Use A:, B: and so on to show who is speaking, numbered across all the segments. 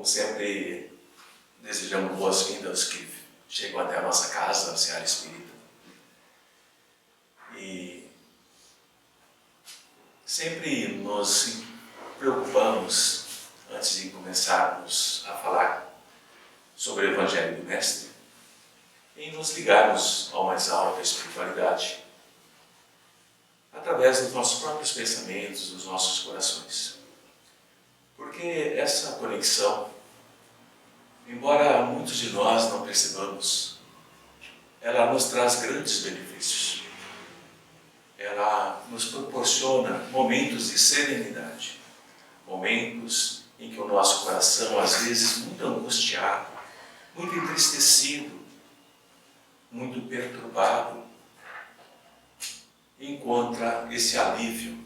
A: Como sempre, desejamos boas-vindas aos que chegam até a nossa casa, a Seara Espírita. E sempre nos preocupamos, antes de começarmos a falar sobre o Evangelho do Mestre, em nos ligarmos ao mais alto, à espiritualidade, através dos nossos próprios pensamentos, dos nossos corações. Porque essa conexão, embora muitos de nós não percebamos, ela nos traz grandes benefícios. Ela nos proporciona momentos de serenidade, momentos em que o nosso coração, às vezes muito angustiado, muito entristecido, muito perturbado, encontra esse alívio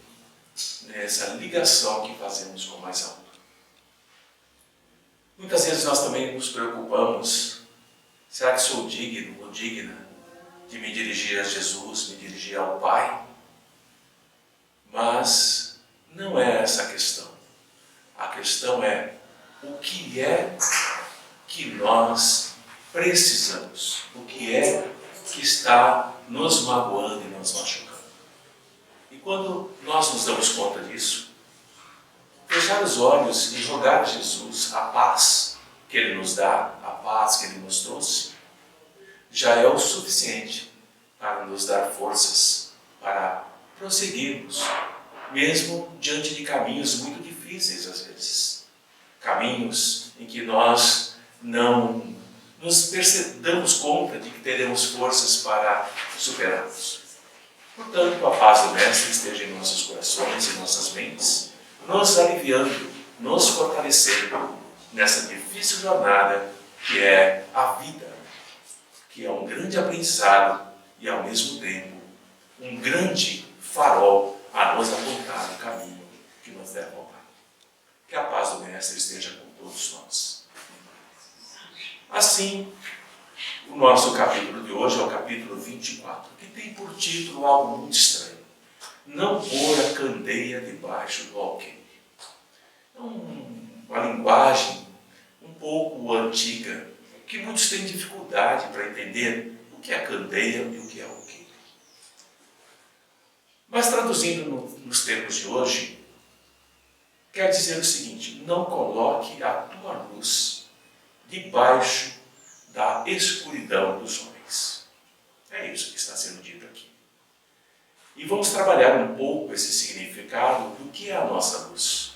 A: nessa ligação que fazemos com o mais alto. Muitas vezes nós também nos preocupamos: será que sou digno ou digna de me dirigir a Jesus, me dirigir ao Pai? Mas não é essa a questão. A questão é o que é que nós precisamos, o que é que está nos magoando e nos machucando. E quando nós nos damos conta disso, fechar os olhos e rogar a Jesus a paz que Ele nos dá, a paz que Ele nos trouxe, já é o suficiente para nos dar forças para prosseguirmos, mesmo diante de caminhos muito difíceis às vezes. Caminhos em que nós não nos damos conta de que teremos forças para superá-los. Portanto, a paz do Mestre esteja em nossos corações e nossas mentes, nos aliviando, nos fortalecendo nessa difícil jornada que é a vida, que é um grande aprendizado e, ao mesmo tempo, um grande farol a nos apontar no caminho que nos deve voltar. Que a paz do Mestre esteja com todos nós. Assim, o nosso capítulo de hoje é o capítulo 24, que tem por título algo muito estranho: não pôr a candeia debaixo do alqueire. É uma linguagem um pouco antiga, que muitos têm dificuldade para entender o que é candeia e o que é alqueire. Mas traduzindo nos termos de hoje, quer dizer o seguinte: não coloque a tua luz debaixo da escuridão dos homens. É isso que está sendo dito aqui. E vamos trabalhar um pouco esse significado do que é a nossa luz.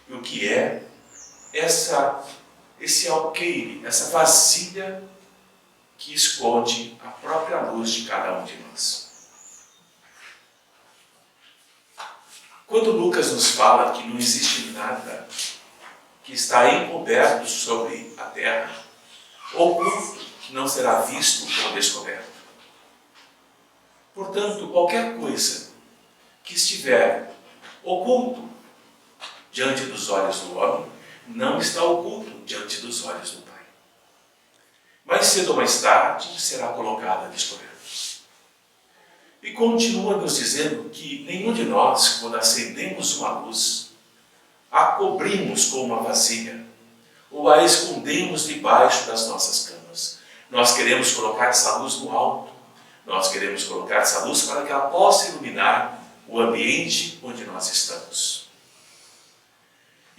A: E o que é esse alqueire, essa vasilha que esconde a própria luz de cada um de nós. Quando Lucas nos fala que não existe nada que está encoberto sobre a terra, oculto, que não será visto ou descoberto. Portanto, qualquer coisa que estiver oculto diante dos olhos do homem, não está oculto diante dos olhos do Pai. Mais cedo ou mais tarde, será colocado a descoberto. E continua nos dizendo que nenhum de nós, quando acendemos uma luz, a cobrimos com uma vasilha, ou a escondemos debaixo das nossas camas. Nós queremos colocar essa luz no alto. Nós queremos colocar essa luz para que ela possa iluminar o ambiente onde nós estamos.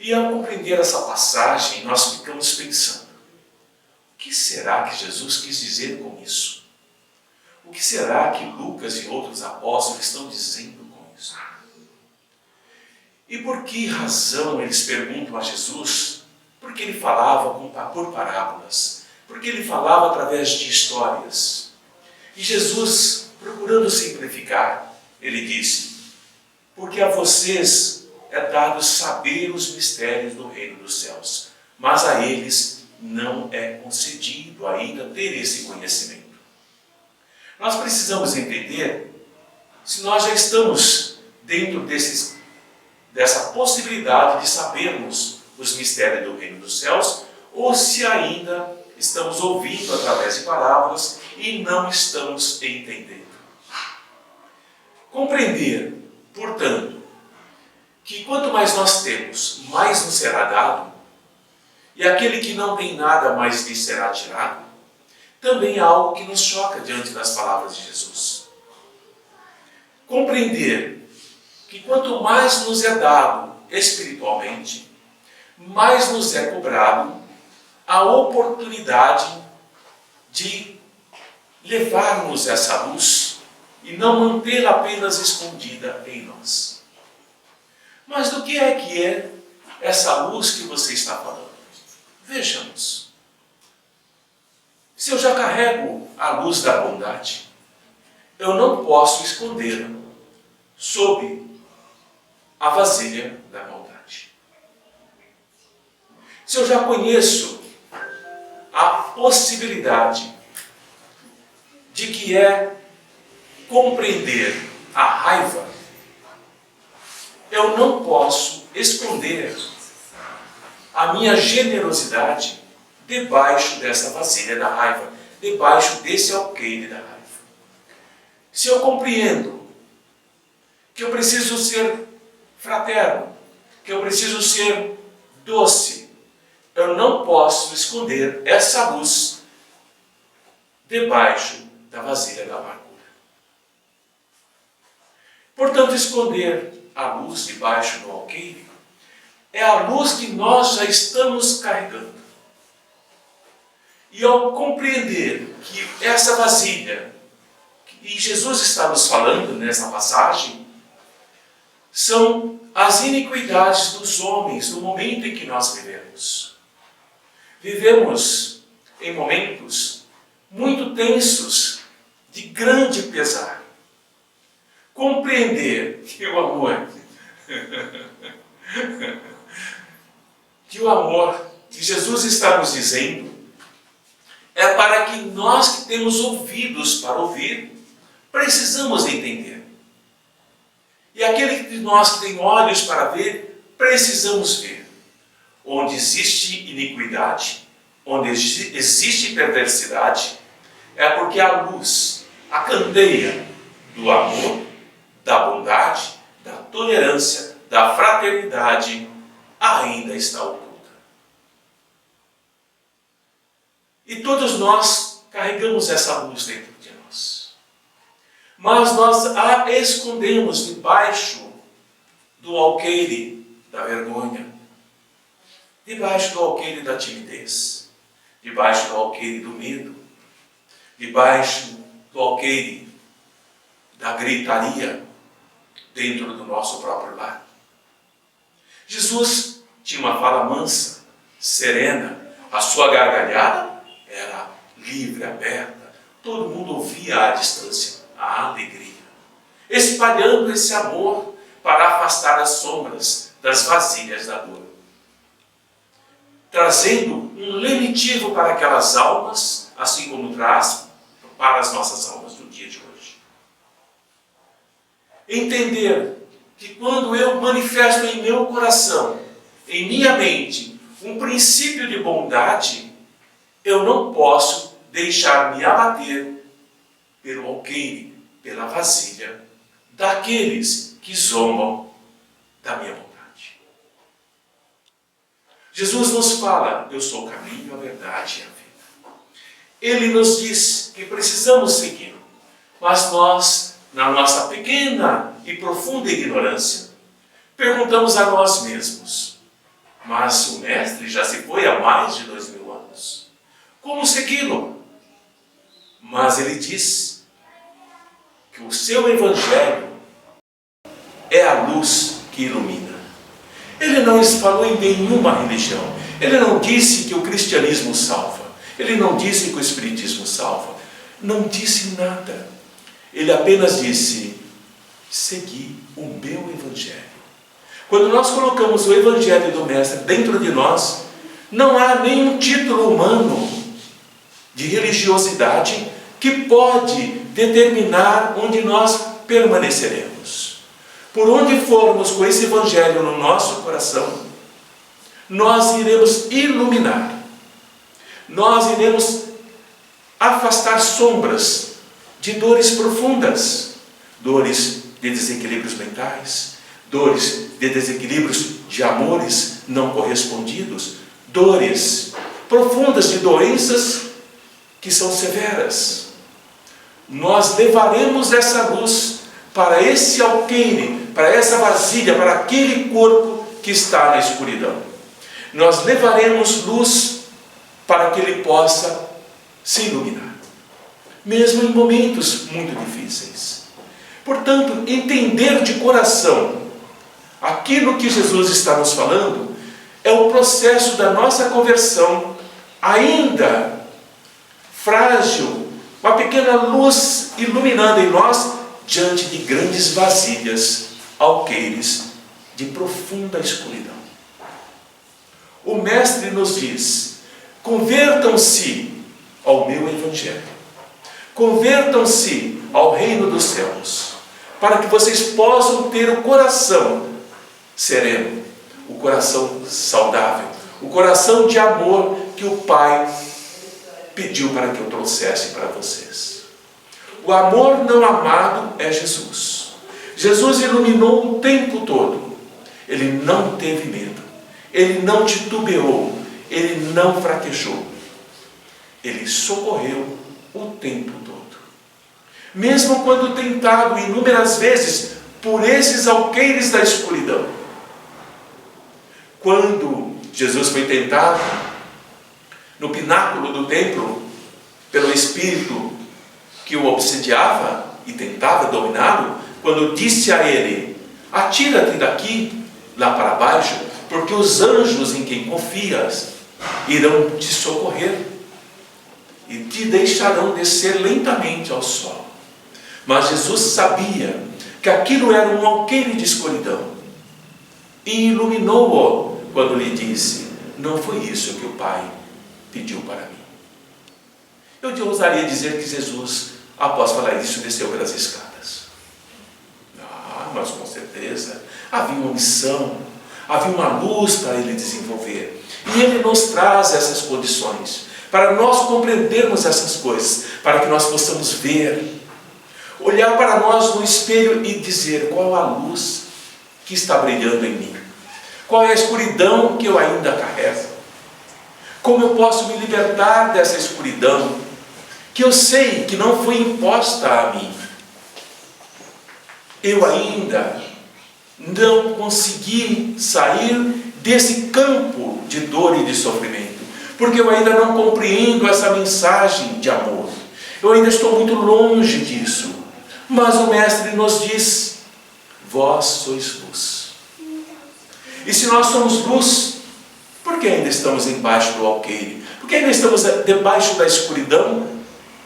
A: E ao compreender essa passagem, nós ficamos pensando: o que será que Jesus quis dizer com isso? O que será que Lucas e outros apóstolos estão dizendo com isso? E por que razão eles perguntam a Jesus? Porque ele falava por parábolas, porque ele falava através de histórias. E Jesus, procurando simplificar, ele disse: porque a vocês é dado saber os mistérios do reino dos céus, mas a eles não é concedido ainda ter esse conhecimento. Nós precisamos entender se nós já estamos dentro dessa possibilidade de sabermos os mistérios do reino dos céus, ou se ainda estamos ouvindo através de parábolas e não estamos entendendo. Compreender, portanto, que quanto mais nós temos, mais nos será dado, e aquele que não tem nada mais lhe será tirado, também é algo que nos choca diante das palavras de Jesus. Compreender que quanto mais nos é dado espiritualmente, mais nos é cobrado a oportunidade de levarmos essa luz e não mantê-la apenas escondida em nós. Mas do que é essa luz que você está falando? Vejamos. Se eu já carrego a luz da bondade, eu não posso escondê-la sob a vasilha da maldade. Se eu já conheço a possibilidade de que é compreender a raiva, eu não posso esconder a minha generosidade debaixo dessa vasilha da raiva, debaixo desse alqueire da raiva. Se eu compreendo que eu preciso ser fraterno, que eu preciso ser doce, eu não posso esconder essa luz debaixo da vasilha da amargura. Portanto, esconder a luz debaixo do alqueire é a luz que nós já estamos carregando. E ao compreender que essa vasilha, e Jesus está nos falando nessa passagem, são as iniquidades dos homens no momento em que nós vivemos. Vivemos em momentos muito tensos, de grande pesar. Compreender que o amor que Jesus está nos dizendo é para que nós que temos ouvidos para ouvir, precisamos entender. E aquele de nós que tem olhos para ver, precisamos ver. Onde existe iniquidade, onde existe perversidade, é porque a luz, a candeia do amor, da bondade, da tolerância, da fraternidade, ainda está oculta. E todos nós carregamos essa luz dentro de nós. Mas nós a escondemos debaixo do alqueire da vergonha, debaixo do alqueire da timidez, debaixo do alqueire do medo, debaixo do alqueire da gritaria dentro do nosso próprio lar. Jesus tinha uma fala mansa, serena, a sua gargalhada era livre, aberta, todo mundo ouvia à distância a alegria, espalhando esse amor para afastar as sombras das vasilhas da dor, trazendo um lenitivo para aquelas almas, assim como traz para as nossas almas do dia de hoje. Entender que quando eu manifesto em meu coração, em minha mente, um princípio de bondade, eu não posso deixar-me abater pelo alqueire, pela vasilha daqueles que zombam da minha bondade. Jesus nos fala, eu sou o caminho, a verdade e a vida. Ele nos diz que precisamos segui-lo, mas nós, na nossa pequena e profunda ignorância, perguntamos a nós mesmos, mas o Mestre já se foi há mais de 2000 anos. Como segui-lo? Mas ele diz que o seu Evangelho é a luz que ilumina. Ele não falou em nenhuma religião. Ele não disse que o cristianismo salva. Ele não disse que o espiritismo salva. Não disse nada. Ele apenas disse, segui o meu Evangelho. Quando nós colocamos o Evangelho do Mestre dentro de nós, não há nenhum título humano de religiosidade que pode determinar onde nós permaneceremos. Por onde formos com esse Evangelho no nosso coração, nós iremos iluminar. Nós iremos afastar sombras de dores profundas, dores de desequilíbrios mentais, dores de desequilíbrios de amores não correspondidos, dores profundas, de doenças que são severas. Nós levaremos essa luz para esse alqueire, para essa vasilha, para aquele corpo que está na escuridão. Nós levaremos luz para que ele possa se iluminar, mesmo em momentos muito difíceis. Portanto, entender de coração aquilo que Jesus está nos falando é o processo da nossa conversão, ainda frágil, uma pequena luz iluminando em nós diante de grandes vasilhas, alqueires de profunda escuridão. O Mestre nos diz: convertam-se ao meu Evangelho, convertam-se ao reino dos céus, para que vocês possam ter o coração sereno, o coração saudável, o coração de amor que o Pai pediu para que eu trouxesse para vocês. O amor não amado é Jesus. Jesus iluminou o tempo todo. Ele não teve medo, ele não titubeou, ele não fraquejou. Ele socorreu o tempo todo. Mesmo quando tentado inúmeras vezes por esses alqueires da escuridão. Quando Jesus foi tentado no pináculo do templo pelo espírito que o obsediava e tentava dominá-lo, quando disse a ele: atira-te daqui, lá para baixo, porque os anjos em quem confias irão te socorrer e te deixarão descer lentamente ao solo. Mas Jesus sabia que aquilo era um alqueire de escuridão e iluminou-o quando lhe disse: não foi isso que o Pai pediu para mim. Eu ousaria dizer que Jesus, após falar isso, desceu pelas escadas. Mas com certeza havia uma missão, havia uma luz para ele desenvolver, e ele nos traz essas condições para nós compreendermos essas coisas, para que nós possamos ver, olhar para nós no espelho e dizer: qual a luz que está brilhando em mim? Qual é a escuridão que eu ainda carrego? Como eu posso me libertar dessa escuridão que eu sei que não foi imposta a mim? Eu ainda não consegui sair desse campo de dor e de sofrimento, porque eu ainda não compreendo essa mensagem de amor. Eu ainda estou muito longe disso. Mas o Mestre nos diz: vós sois luz. E se nós somos luz, por que ainda estamos embaixo do alqueire? Por que ainda estamos debaixo da escuridão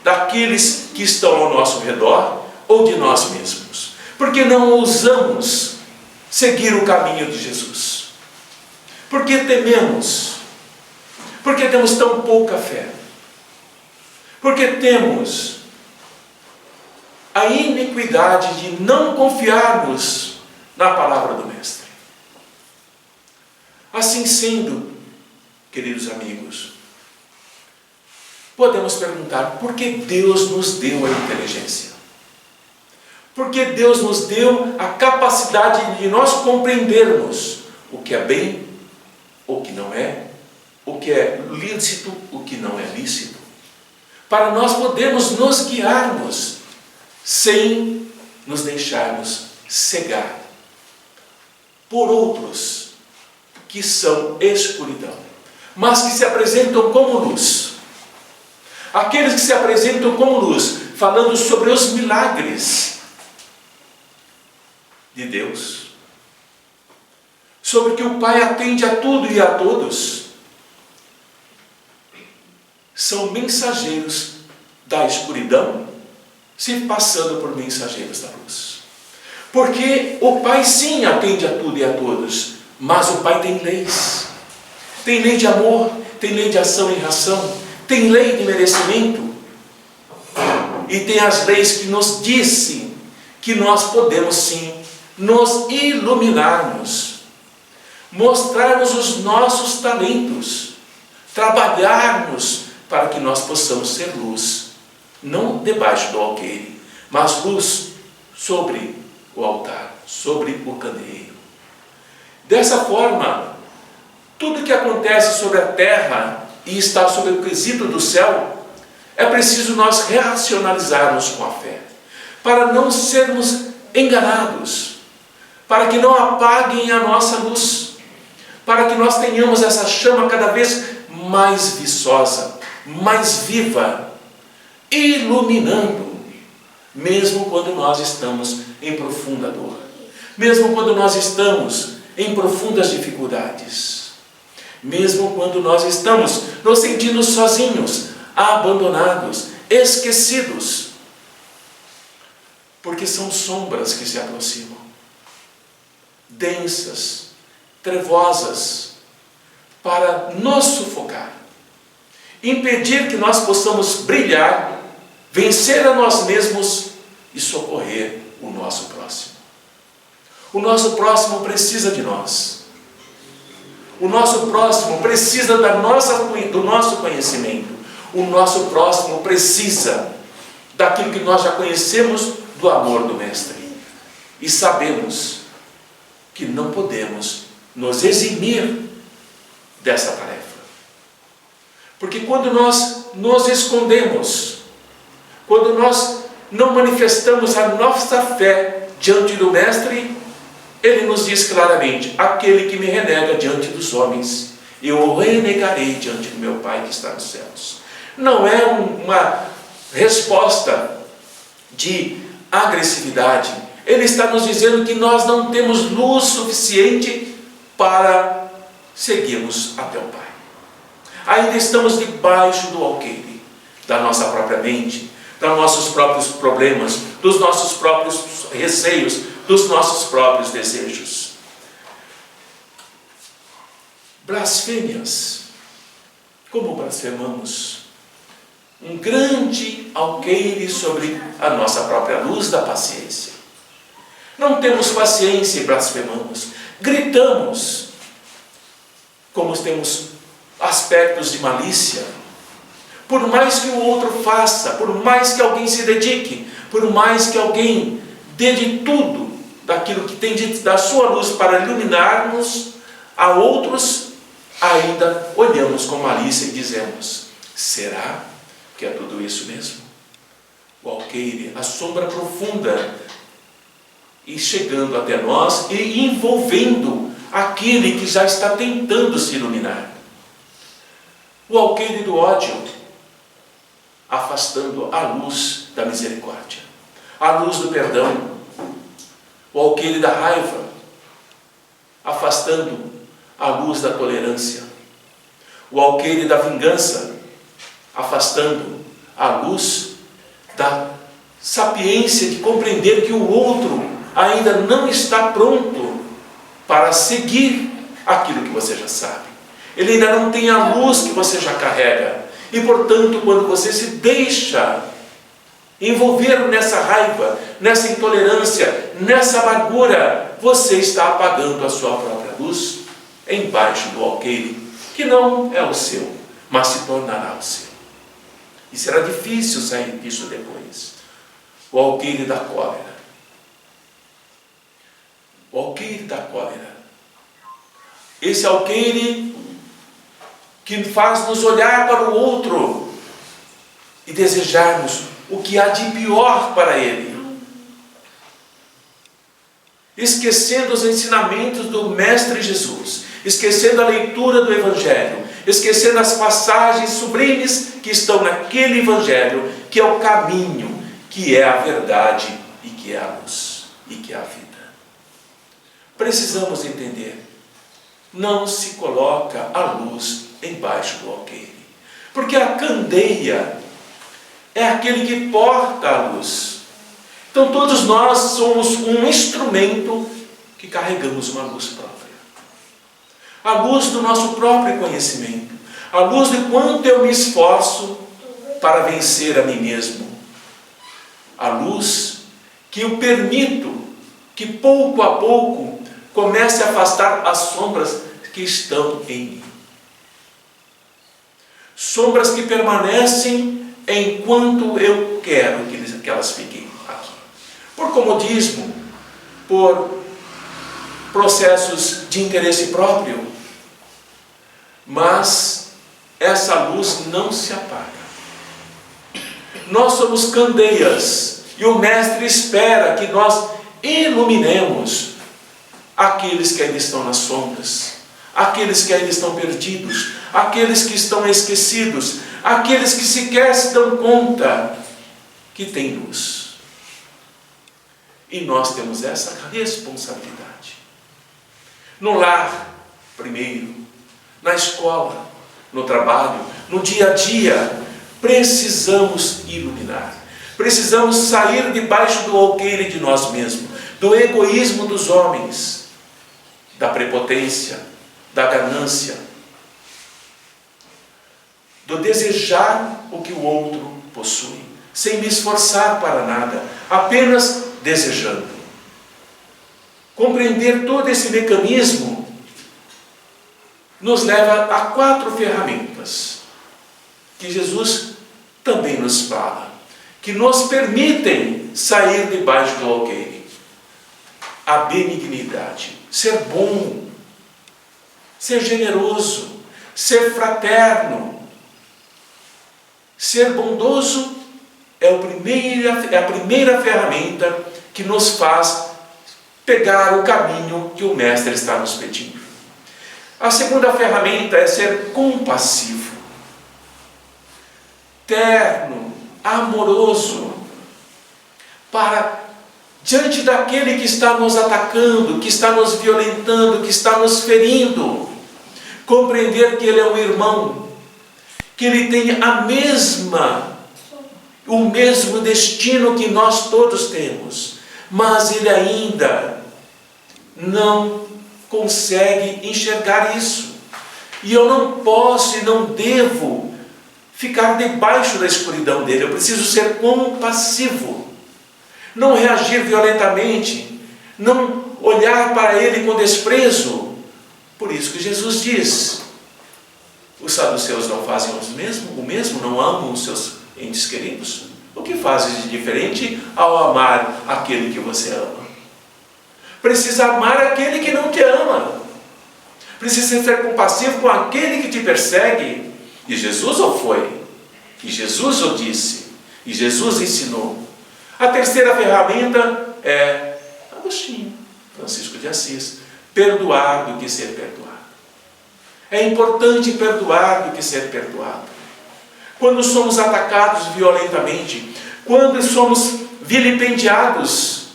A: daqueles que estão ao nosso redor ou de nós mesmos? Por que não ousamos seguir o caminho de Jesus? Por que tememos? Por que temos tão pouca fé? Por que temos a iniquidade de não confiarmos na palavra do Mestre? Assim sendo, queridos amigos, podemos perguntar: por que Deus nos deu a inteligência? Por que Deus nos deu a capacidade de nós compreendermos o que é bem, o que não é, o que é lícito, o que não é lícito, para nós podermos nos guiarmos sem nos deixarmos cegar por outros que são escuridão, mas que se apresentam como luz. Aqueles que se apresentam como luz, falando sobre os milagres de Deus, sobre que o Pai atende a tudo e a todos, são mensageiros da escuridão, se passando por mensageiros da luz. Porque o Pai sim atende a tudo e a todos, mas o Pai tem leis. Tem lei de amor, tem lei de ação e reação, tem lei de merecimento, e tem as leis que nos dizem que nós podemos sim nos iluminarmos, mostrarmos os nossos talentos, trabalharmos para que nós possamos ser luz, não debaixo do alqueire, mas luz sobre o altar, sobre o candeeiro. Dessa forma, Tudo que acontece sobre a terra e está sob o quesito do céu, é preciso nós racionalizarmos com a fé, para não sermos enganados, para que não apaguem a nossa luz, para que nós tenhamos essa chama cada vez mais viçosa, mais viva, iluminando, mesmo quando nós estamos em profunda dor, mesmo quando nós estamos em profundas dificuldades, mesmo quando nós estamos nos sentindo sozinhos, abandonados, esquecidos, porque são sombras que se aproximam, densas, trevosas, para nos sufocar, impedir que nós possamos brilhar, vencer a nós mesmos e socorrer o nosso próximo. O nosso próximo precisa de nós. O nosso próximo precisa do nosso conhecimento. O nosso próximo precisa daquilo que nós já conhecemos do amor do Mestre. E sabemos que não podemos nos eximir dessa tarefa. Porque quando nós nos escondemos, quando nós não manifestamos a nossa fé diante do Mestre, Ele nos diz claramente: aquele que me renega diante dos homens, eu o renegarei diante do meu Pai que está nos céus. Não é uma resposta de agressividade. Ele está nos dizendo que nós não temos luz suficiente para seguirmos até o Pai. Ainda estamos debaixo do alqueire da nossa própria mente, dos nossos próprios problemas, dos nossos próprios receios, dos nossos próprios desejos. Blasfêmias. Como blasfemamos? Um grande alqueire sobre a nossa própria luz da paciência. Não temos paciência e blasfemamos. Gritamos, como temos aspectos de malícia. Por mais que o outro faça, por mais que alguém se dedique, por mais que alguém dê de tudo daquilo que tem da sua luz para iluminar-nos a outros, ainda olhamos com malícia e dizemos: será que é tudo isso mesmo? O alqueire, a sombra profunda, e chegando até nós e envolvendo aquele que já está tentando se iluminar. O alqueire do ódio, afastando a luz da misericórdia, a luz do perdão. O alqueire da raiva, afastando a luz da tolerância. O alqueire da vingança, afastando a luz da sapiência de compreender que o outro ainda não está pronto para seguir aquilo que você já sabe. Ele ainda não tem a luz que você já carrega. E, portanto, quando você se deixa envolver nessa raiva, nessa intolerância, nessa amargura, você está apagando a sua própria luz embaixo do alqueire, que não é o seu, mas se tornará o seu. E será difícil sair disso depois. O alqueire da cólera. O alqueire da cólera. Esse alqueire que faz nos olhar para o outro e desejarmos o que há de pior para ele, esquecendo os ensinamentos do Mestre Jesus, esquecendo a leitura do Evangelho, esquecendo as passagens sublimes que estão naquele Evangelho, que é o caminho, que é a verdade e que é a luz e que é a vida. Precisamos entender: não se coloca a luz embaixo do alqueire, porque a candeia é aquele que porta a luz. Então todos nós somos um instrumento que carregamos uma luz própria. A luz do nosso próprio conhecimento. A luz de quanto eu me esforço para vencer a mim mesmo. A luz que eu permito que pouco a pouco comece a afastar as sombras que estão em mim. Sombras que permanecem enquanto eu quero que elas fiquem aqui. Por comodismo, por processos de interesse próprio, mas essa luz não se apaga. Nós somos candeias e o Mestre espera que nós iluminemos aqueles que ainda estão nas sombras, aqueles que ainda estão perdidos, aqueles que estão esquecidos, aqueles que sequer se dão conta que tem luz. E nós temos essa responsabilidade. No lar, primeiro, na escola, no trabalho, no dia a dia, precisamos iluminar. Precisamos sair debaixo do alqueire de nós mesmos, do egoísmo dos homens, da prepotência, da ganância, do desejar o que o outro possui, sem me esforçar para nada, apenas desejando. Compreender todo esse mecanismo nos leva a 4 ferramentas que Jesus também nos fala, que nos permitem sair debaixo do alqueire. A benignidade, ser bom, ser generoso, ser fraterno, ser bondoso é a primeira ferramenta que nos faz pegar o caminho que o Mestre está nos pedindo. A segunda ferramenta é ser compassivo, terno, amoroso, para diante daquele que está nos atacando, que está nos violentando, que está nos ferindo, compreender que ele é um irmão, que ele tem o mesmo destino que nós todos temos, mas ele ainda não consegue enxergar isso. E eu não posso e não devo ficar debaixo da escuridão dele. Eu preciso ser compassivo, não reagir violentamente, não olhar para ele com desprezo. Por isso que Jesus diz: os saduceus não fazem o mesmo, não amam os seus entes queridos? O que fazes de diferente ao amar aquele que você ama? Precisa amar aquele que não te ama. Precisa ser compassivo com aquele que te persegue. E Jesus o foi. E Jesus o disse. E Jesus ensinou. A terceira ferramenta é Agostinho, Francisco de Assis. Perdoar do que ser perdoado. É importante perdoar do que ser perdoado. Quando somos atacados violentamente, quando somos vilipendiados,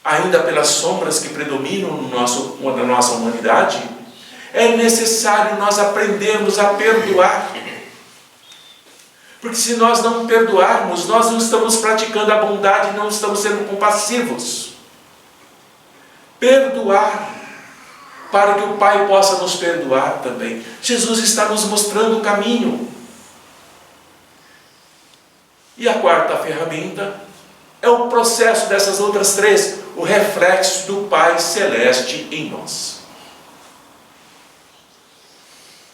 A: ainda pelas sombras que predominam na nossa humanidade, é necessário nós aprendermos a perdoar. Porque se nós não perdoarmos, nós não estamos praticando a bondade, não estamos sendo compassivos. Perdoar, para que o Pai possa nos perdoar também. Jesus está nos mostrando o caminho. E a quarta ferramenta é o processo dessas outras 3, o reflexo do Pai Celeste em nós.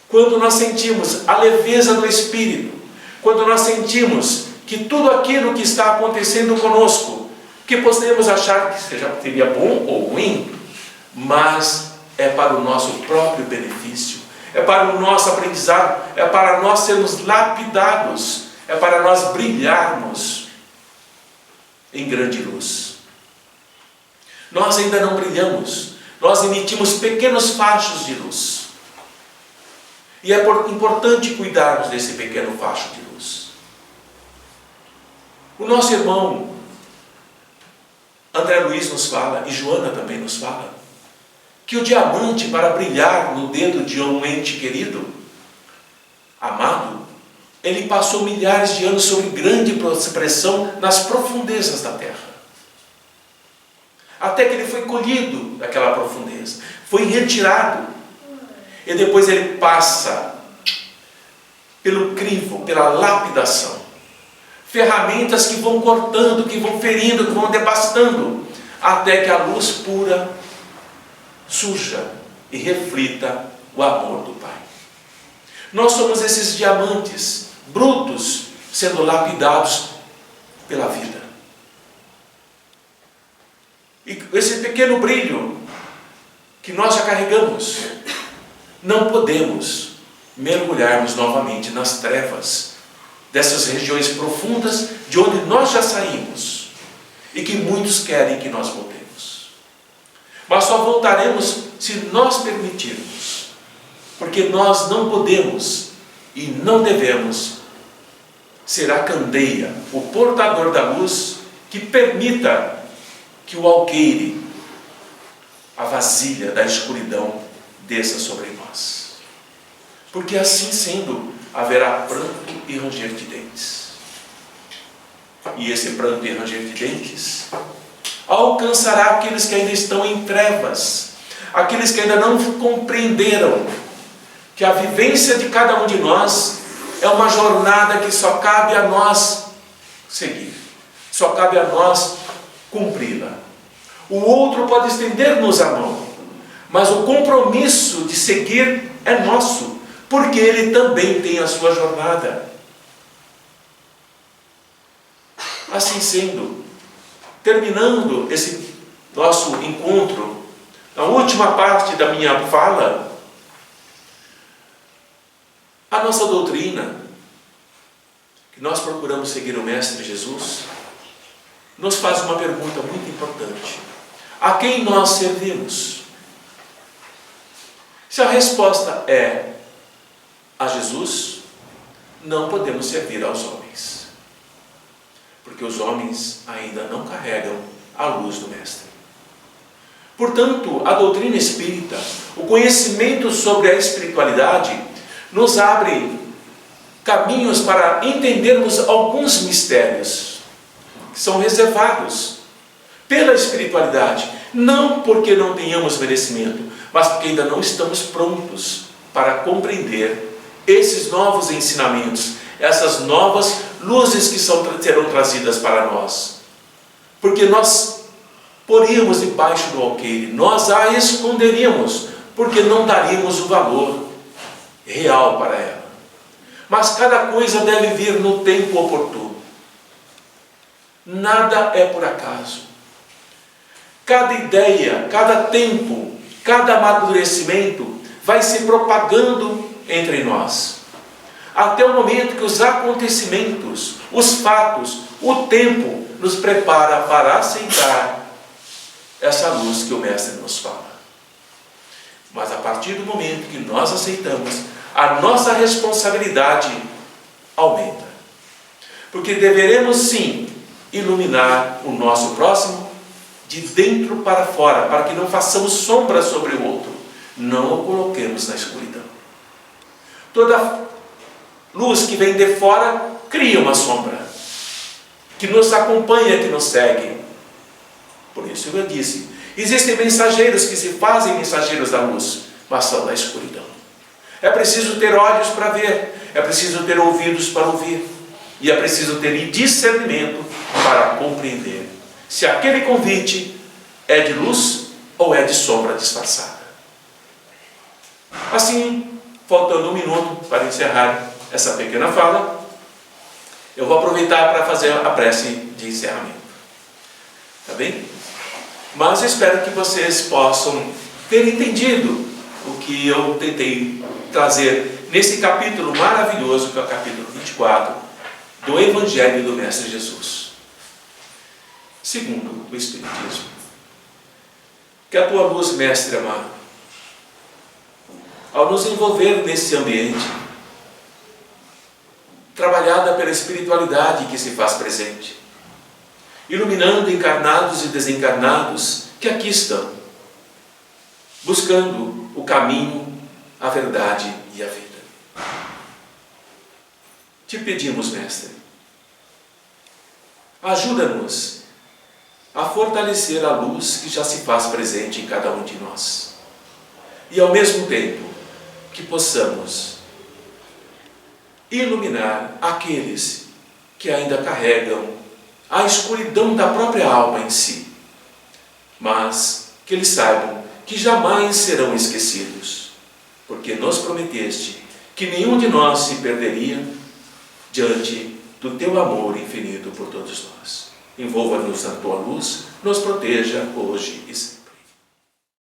A: Quando nós sentimos a leveza do Espírito, quando nós sentimos que tudo aquilo que está acontecendo conosco, que podemos achar que seria bom ou ruim, mas é para o nosso próprio benefício, é para o nosso aprendizado, é para nós sermos lapidados, é para nós brilharmos em grande luz. Nós ainda não brilhamos, nós emitimos pequenos fachos de luz. E é importante cuidarmos desse pequeno facho de luz. O nosso irmão André Luiz nos fala, e Joana também nos fala, que o diamante, para brilhar no dedo de um ente querido, amado, ele passou milhares de anos sob grande pressão nas profundezas da terra. Até que ele foi colhido daquela profundeza, foi retirado. E depois ele passa pelo crivo, pela lapidação. Ferramentas que vão cortando, que vão ferindo, que vão devastando, até que a luz pura surja e reflita o amor do Pai. Nós somos esses diamantes brutos sendo lapidados pela vida. E esse pequeno brilho que nós já carregamos, não podemos mergulharmos novamente nas trevas dessas regiões profundas de onde nós já saímos e que muitos querem que nós voltemos. Mas só voltaremos se nós permitirmos, porque nós não podemos e não devemos ser a candeia, o portador da luz que permita que o alqueire, a vasilha da escuridão, desça sobre nós. Porque assim sendo, haverá pranto e ranger de dentes. E esse pranto e ranger de dentes alcançará aqueles que ainda estão em trevas, aqueles que ainda não compreenderam que a vivência de cada um de nós é uma jornada que só cabe a nós seguir, só cabe a nós cumpri-la. O outro pode estender-nos a mão, mas o compromisso de seguir é nosso, porque ele também tem a sua jornada. Assim sendo, terminando esse nosso encontro, na última parte da minha fala, a nossa doutrina, que nós procuramos seguir o Mestre Jesus, nos faz uma pergunta muito importante: a quem nós servimos? Se a resposta é a Jesus, não podemos servir aos homens, porque os homens ainda não carregam a luz do Mestre. Portanto, a doutrina espírita, o conhecimento sobre a espiritualidade, nos abre caminhos para entendermos alguns mistérios que são reservados pela espiritualidade, não porque não tenhamos merecimento, mas porque ainda não estamos prontos para compreender esses novos ensinamentos, essas novas luzes que serão trazidas para nós. Porque nós poríamos debaixo do alqueire, nós a esconderíamos, porque não daríamos o valor real para ela. Mas cada coisa deve vir no tempo oportuno. Nada é por acaso. Cada ideia, cada tempo, cada amadurecimento vai se propagando entre nós, até o momento que os acontecimentos, os fatos, o tempo nos prepara para aceitar essa luz que o Mestre nos fala. Mas a partir do momento que nós aceitamos, a nossa responsabilidade aumenta. Porque deveremos sim iluminar o nosso próximo de dentro para fora, para que não façamos sombra sobre o outro, não o coloquemos na escuridão. Toda luz que vem de fora cria uma sombra, que nos acompanha, que nos segue. Por isso eu disse, existem mensageiros que se fazem mensageiros da luz, mas são da escuridão. É preciso ter olhos para ver, é preciso ter ouvidos para ouvir, e é preciso ter discernimento para compreender se aquele convite é de luz ou é de sombra disfarçada. Assim, faltando um minuto para encerrar essa pequena fala, eu vou aproveitar para fazer a prece de encerramento. Tá bem? Mas eu espero que vocês possam ter entendido o que eu tentei trazer nesse capítulo maravilhoso, que é o capítulo 24 do Evangelho do Mestre Jesus. Segundo o Espiritismo, que a tua luz, Mestre amado, ao nos envolver nesse ambiente, trabalhada pela espiritualidade que se faz presente, iluminando encarnados e desencarnados que aqui estão, buscando o caminho, a verdade e a vida. Te pedimos, Mestre, ajuda-nos a fortalecer a luz que já se faz presente em cada um de nós. E ao mesmo tempo que possamos iluminar aqueles que ainda carregam a escuridão da própria alma em si, mas que eles saibam que jamais serão esquecidos, porque nos prometeste que nenhum de nós se perderia diante do teu amor infinito por todos nós. Envolva-nos na tua luz, nos proteja hoje e sempre.